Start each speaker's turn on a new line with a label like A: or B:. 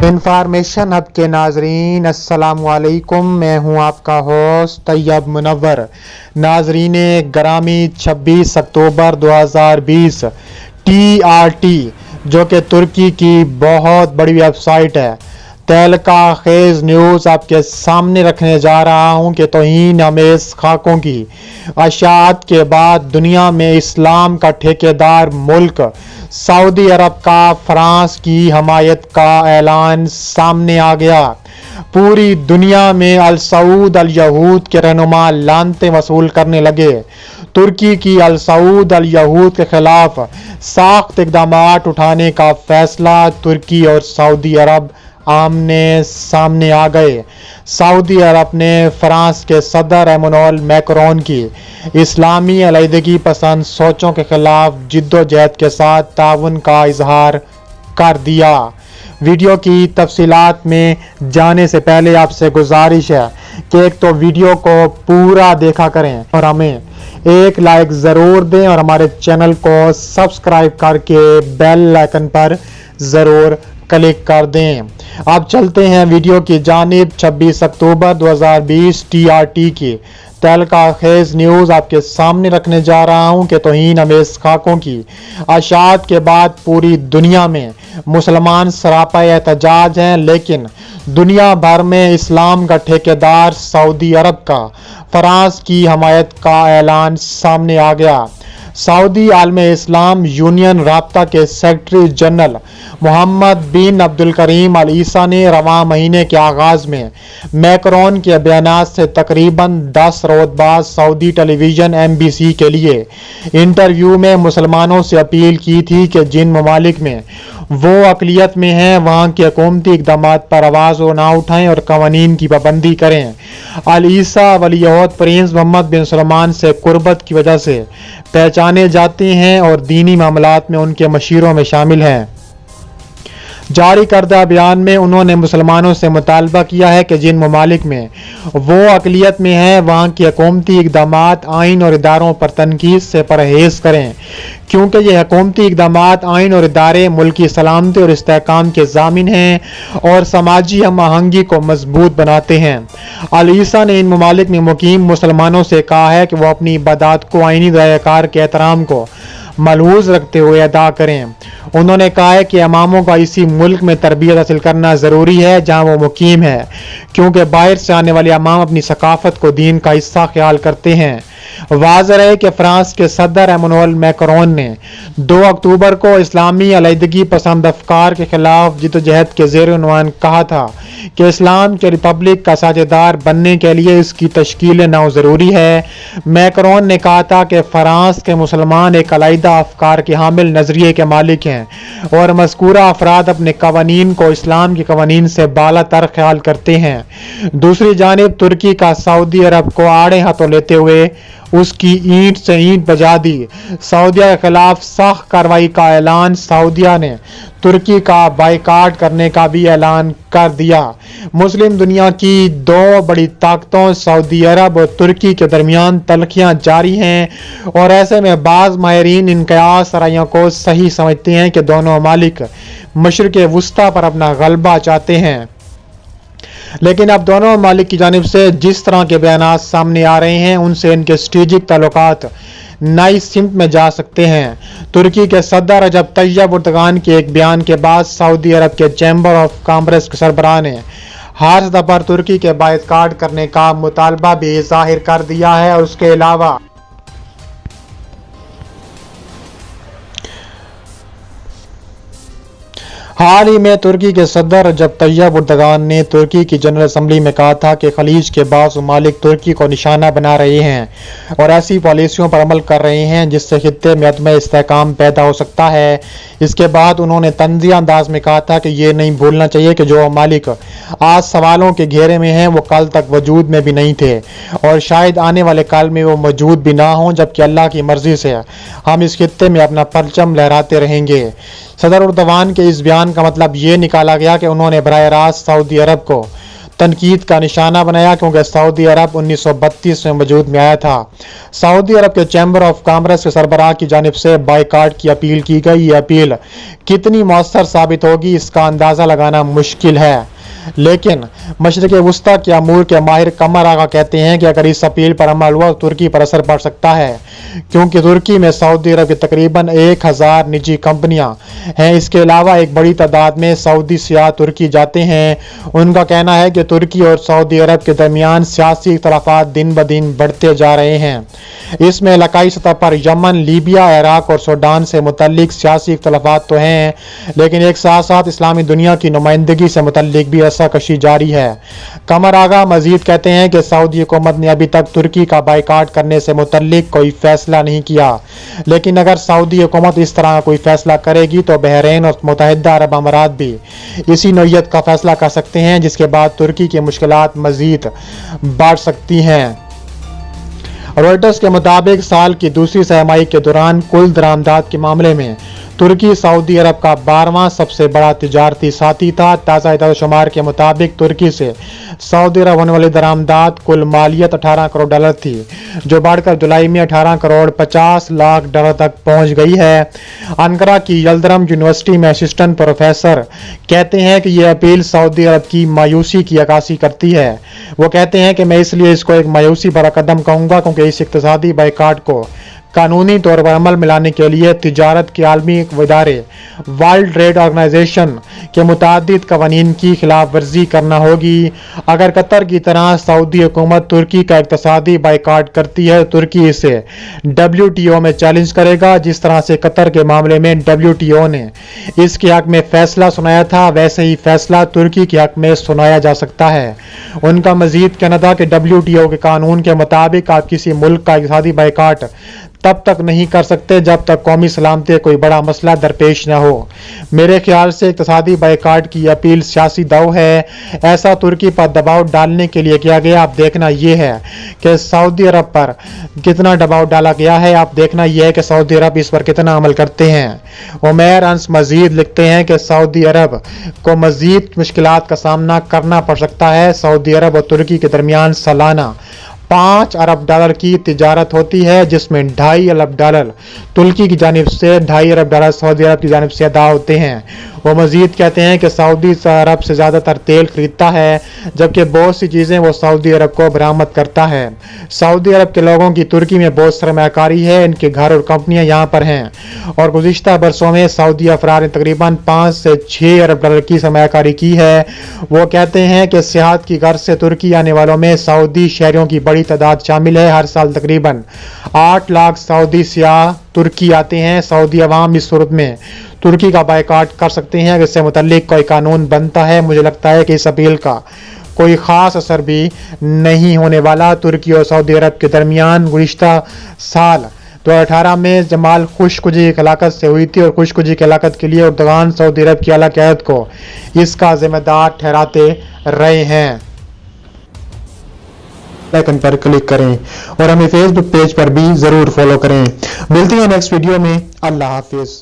A: Information hub के नाजरीन अस्सलाम वालेकुम। मैं हूं आपका होस्ट तैयब मुनव्वर। नाजरीन ग्रामी 26 अक्टूबर 2020 TRT जो कि तुर्की की बहुत बड़ी वेबसाइट है, तहलका खेज न्यूज़ आपके सामने रखने जा रहा हूं कि तौहीन आमेज़ खाकों की अशात के बाद दुनिया में इस्लाम का ठेकेदार मुल्क सऊदी अरब का फ्रांस की हमायत का ऐलान सामने आ गया। पूरी दुनिया में अल सऊद अल यहूद के रहनुमा लानतें वसूल करने लगे। तुर्की की अल सऊद अल यहूद के खिलाफ सख्त इक़दाम उठाने का फैसला, तुर्की और सऊदी अरब आमने सामने आ गए। सऊदी अरब ने फ्रांस के सदर एमानुएल मैक्रोन की इस्लामी अलहदगी पसंद सोचों के खिलाफ जिद्दोजहद के साथ ताउन का इजहार कर दिया। वीडियो की तफसीलात में जाने से पहले आपसे गुजारिश है कि एक तो वीडियो को पूरा देखा करें और हमें एक लाइक ज़रूर दें और हमारे चैनल को सब्सक्राइब करके बेल आइकन पर ज़रूर क्लिक कर दें। अब चलते हैं वीडियो की जानिब। 26 अक्टूबर 2020 TRT की तहलका खेज न्यूज़ आपके सामने रखने जा रहा हूं कि तौहीन आमेज़ खाकों की अशात के बाद पूरी दुनिया में मुसलमान सरापा एहतजाज हैं, लेकिन दुनिया भर में इस्लाम का ठेकेदार सऊदी अरब का फ्रांस की हमायत का ऐलान सामने आ गया। सऊदी आलम इस्लाम यूनियन राब्ता के सेक्रेटरी जनरल मोहम्मद बिन अब्दुल करीम अल ईसा ने रवां महीने के आगाज में मैक्रोन के बयानात से तकरीबन 10 रोज बाद सऊदी टेलीविजन MBC के लिए इंटरव्यू में मुसलमानों से अपील की थी कि जिन ममालिक में वो अकलियत में हैं वहाँ के हुकूमती इक़दाम पर आवाज़ ना उठाएं और कवानीन की पाबंदी करें। अल ईसा वलीअहद प्रिंस मोहम्मद बिन सलमान से कुर्बत की वजह से पहचाने जाते हैं और दीनी मामलात में उनके मशीरों में शामिल हैं। जारी करदा बयान में उन्होंने मुसलमानों से मुतालबा किया है कि जिन ममालिक में वो अकलियत में हैं वहाँ की हुकूमती इक़दाम आइन और इदारों पर तनकीद से परहेज़ करें, क्योंकि ये हुकूमती इक़दाम आइन और इदारे मुल्की सलामती और इस्तेहकाम के ज़ामिन हैं और समाजी हम आहंगी को मजबूत बनाते हैं। अल ईसा ने इन ममालिक में मुकीम मुसलमानों से कहा है कि वो अपनी इबादत को आइनी दायकार के एहतराम को मलहूज़ रखते हुए अदा करें। उन्होंने कहा है कि इमामों का इसी मुल्क में तरबियत हासिल करना ज़रूरी है जहाँ वो मुकीम है, क्योंकि बाहर से आने वाले इमाम अपनी सकाफत को दीन का हिस्सा ख्याल करते हैं। वाज़ेह है कि फ्रांस के सदर एमानुएल मैक्रोन ने 2 अक्टूबर को इस्लामी अलहदगी पसंद अफकार के खिलाफ जिद्दोजहद के ज़ेर उन्वान कहा था कि इस्लाम के रिपब्लिक का साझेदार बनने के लिए इसकी तश्कील नौ ज़रूरी है। मैक्रोन ने कहा था कि फ्रांस के मुसलमान एक अलहदा अफकार के हामिल नज़रिए के मालिक हैं और मज़कूरा अफराद अपने कवानीन को इस्लाम के कवानीन से बाला तर ख्याल करते हैं। दूसरी जानिब तुर्की का सऊदी अरब को आड़े हाथों लेते हुए उसकी ईंट से ईंट बजा दी। सऊदिया के खिलाफ सख्त कार्रवाई का ऐलान। सऊदिया ने तुर्की का बाइकाट करने का भी ऐलान कर दिया। मुस्लिम दुनिया की 2 बड़ी ताकतों सऊदी अरब और तुर्की के दरमियान तलखियां जारी हैं और ऐसे में बाज़ माहिरीन इन क़यास रायों को सही समझते हैं कि दोनों ममालिक मशरिक़ वुस्ता पर अपना गलबा चाहते हैं, लेकिन अब दोनों ममालिक की जानिब से जिस तरह के बयानात सामने आ रहे हैं उनसे इनके स्ट्रेटेजिक ताल्लुकात नई सिमत में जा सकते हैं। तुर्की के सदर रजब तय्यब एर्दोगान के एक बयान के बाद सऊदी अरब के चैम्बर ऑफ कॉमर्स के सरबराह ने हर सतह पर तुर्की के बाइकाट करने का मुतालबा भी जाहिर कर दिया है और उसके अलावा हाल ही में तुर्की के सदर रजब तय्यब एर्दोगान ने तुर्की की जनरल असम्बली में कहा था कि खलीज के बाज़ ममालिक तुर्की को निशाना बना रहे हैं और ऐसी पॉलिसियों पर अमल कर रहे हैं जिससे खित्ते में अदम इस्तेहकाम पैदा हो सकता है। इसके बाद उन्होंने तंज़िया अंदाज में कहा था कि ये नहीं भूलना चाहिए कि जो ममालिक आज सवालों के घेरे में हैं वो कल तक वजूद में भी नहीं थे और शायद आने वाले कल में वो मौजूद भी ना हों, जबकि अल्लाह की मर्ज़ी से हम इस खित्ते में अपना परचम लहराते रहेंगे। सदर एर्दोगान के इस बयान का मतलब ये निकाला गया कि उन्होंने बराह रास्त सऊदी अरब को तनकीद का निशाना बनाया क्योंकि सऊदी अरब 1932 में वजूद में आया था। सऊदी अरब के चैम्बर ऑफ कॉमर्स के सरबराह की जानिब से बाइकाट की अपील की गई। ये अपील कितनी मौसर साबित होगी इसका अंदाज़ा लगाना मुश्किल है, लेकिन मशरिक़ वस्ता के अमूर के माहिर कमर आगा कहते हैं कि अगर इस अपील पर अमल हुआ तो तुर्की पर असर पड़ सकता है, क्योंकि तुर्की में सऊदी अरब की तकरीबन 1000 निजी कंपनियां हैं। इसके अलावा एक बड़ी तादाद में सऊदी सियाह तुर्की जाते हैं। उनका कहना है कि तुर्की और सऊदी अरब के दरमियान सियासी इख्तलाफात दिन ब दिन बढ़ते जा रहे हैं। इसमें इलाकाई सतह पर यमन, लीबिया, इराक और सूडान से मुतल्लिक सियासी इख्तलाफात तो हैं, लेकिन एक साथ साथ इस्लामी दुनिया की नुमाइंदगी से मुतल्लिक भी कशी जारी है। कमर आगा मजीद कहते हैं कि सऊदी हुकूमत ने अभी तक तुर्की का बाइकाट करने से मुतल्लिक कोई फैसला नहीं किया, लेकिन अगर सऊदी हुकूमत इस तरह का कोई फैसला करेगी तो बहरीन और मुत्तहिदा अरब अमारात भी इसी नौयत का फैसला कर सकते हैं, जिसके बाद तुर्की की मुश्किलात मजीद बढ़ सकती हैं। रॉयटर्स के मुताबिक साल की दूसरी तिमाही के दौरान कुल दरामदात के मामले में तुर्की सऊदी अरब का 12वां सबसे बड़ा तिजारती साथी था। ताज़ा इदाद-ओ-शुमार के मुताबिक तुर्की से सऊदी अरब होने वाली दरामदात कुल मालियत 18 करोड़ डॉलर थी, जो बढ़कर जुलाई में 18 करोड़ 50 लाख डॉलर तक पहुंच गई है। अंकारा की यल्दरम यूनिवर्सिटी में असिस्टेंट प्रोफेसर कहते हैं कि यह अपील सऊदी अरब की मायूसी की अक्कासी करती है। वो कहते हैं कि मैं इसलिए इसको एक मायूसी भरा कदम कहूँगा क्योंकि इस इक़्तिसादी बाइकाट को कानूनी तौर पर अमल में लाने के लिए तिजारत के आलमी इदारे वर्ल्ड ट्रेड ऑर्गेनाइजेशन के मुतादिद कवानीन की खिलाफ वर्जी करना होगी। अगर कतर की तरह सऊदी हुकूमत तुर्की का इक़्तिसादी बाइकाट करती है, तुर्की इसे WTO में चैलेंज करेगा। जिस तरह से कतर के मामले में WTO ने इसके हक में फैसला सुनाया था, वैसे ही फैसला तुर्की के हक में सुनाया जा सकता है। उनका मजीद कहना था कि WTO के कानून के मुताबिक आप किसी मुल्क का इक़्तिसादी बाइकाट तब तक नहीं कर सकते जब तक कौमी सलामती कोई बड़ा मसला दरपेश न हो। मेरे ख्याल से इक़्तिसादी बाइकाट की अपील सियासी दाव है। ऐसा तुर्की पर दबाव डालने के लिए किया गया। अब देखना यह है कि सऊदी अरब पर कितना दबाव डाला गया है। अब देखना यह है कि सऊदी अरब इस पर कितना अमल करते हैं। उमैर अंस मजीद लिखते हैं कि सऊदी अरब को मजीद मुश्किलात का सामना करना पड़ सकता है। सऊदी अरब और तुर्की के दरमियान सालाना 5 अरब डॉलर की तिजारत होती है, जिसमें 2.5 अरब डॉलर तुर्की की जानिब से, 2.5 अरब डॉलर सऊदी अरब की जानिब से अदा होते हैं। वो मजीद कहते हैं कि सऊदी अरब से ज़्यादातर तेल खरीदता है, जबकि बहुत सी चीज़ें वो सऊदी अरब को बरामद करता है। सऊदी अरब के लोगों की तुर्की में बहुत सरमायाकारी है, इनके घर और कंपनियां यहाँ पर हैं, और गुज़िश्ता बरसों में सऊदी अफराद ने तकरीबन 5 से 6 अरब डॉलर की सरमायाकारी की है। वो कहते हैं कि सियाहत की गर्ज से तुर्की आने वालों में सऊदी शहरियों की बड़ी तादाद शामिल है। हर साल तकरीबन 8 लाख सऊदी सियाह तुर्की आते हैं। सऊदी अवाम इस सूरत में तुर्की का बाइकाट कर सकते हैं अगर इससे मुतल्लिक कोई कानून बनता है। मुझे लगता है कि इस अपील का कोई ख़ास असर भी नहीं होने वाला। तुर्की और सऊदी अरब के दरमियान गुज़िश्ता साल 2018 में जमाल खुशकुजी की हलाकत से हुई थी, और खुशकुजी की हलाकत के लिए उर्दगान सऊदी अरब की आला क़यादत को इसका जिम्मेदार ठहराते रहे हैं। आइकन पर क्लिक करें और हमें फेसबुक पेज पर भी ज़रूर फॉलो करें। मिलते हैं नेक्स्ट वीडियो में। अल्लाह हाफिज़।